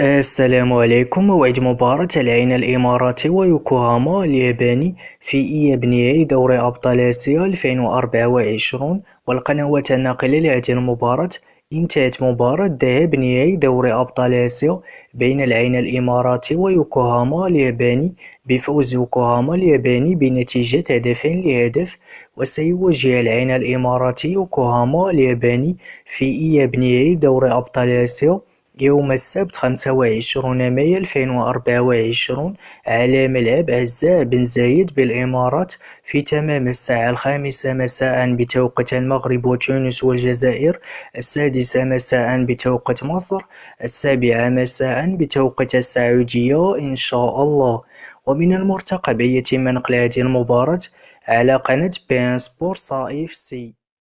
السلام عليكم. موعد مباراة العين الإماراتي ويوكوهاما الياباني في إياب نهائي دوري أبطال آسيا 2024. والقنوات الناقلة لهذه المباراة. انتهت مباراة ذهاب نهائي دوري أبطال آسيا بين العين الإماراتي ويوكوهاما الياباني بفوز يوكوهاما الياباني بنتيجة 2-0. وسيواجه العين الإماراتي يوكوهاما الياباني في إياب نهائي دوري أبطال آسيا يوم السبت 25 مايو 2024 على ملعب عزة بن زايد بالإمارات في تمام الساعة 5 مساء بتوقيت المغرب وتونس والجزائر، 6 مساء بتوقيت مصر، 7 مساء بتوقيت السعودية إن شاء الله. ومن المرتقب يتم نقل هذه المباراة على قناة بين سبورت صائف سي.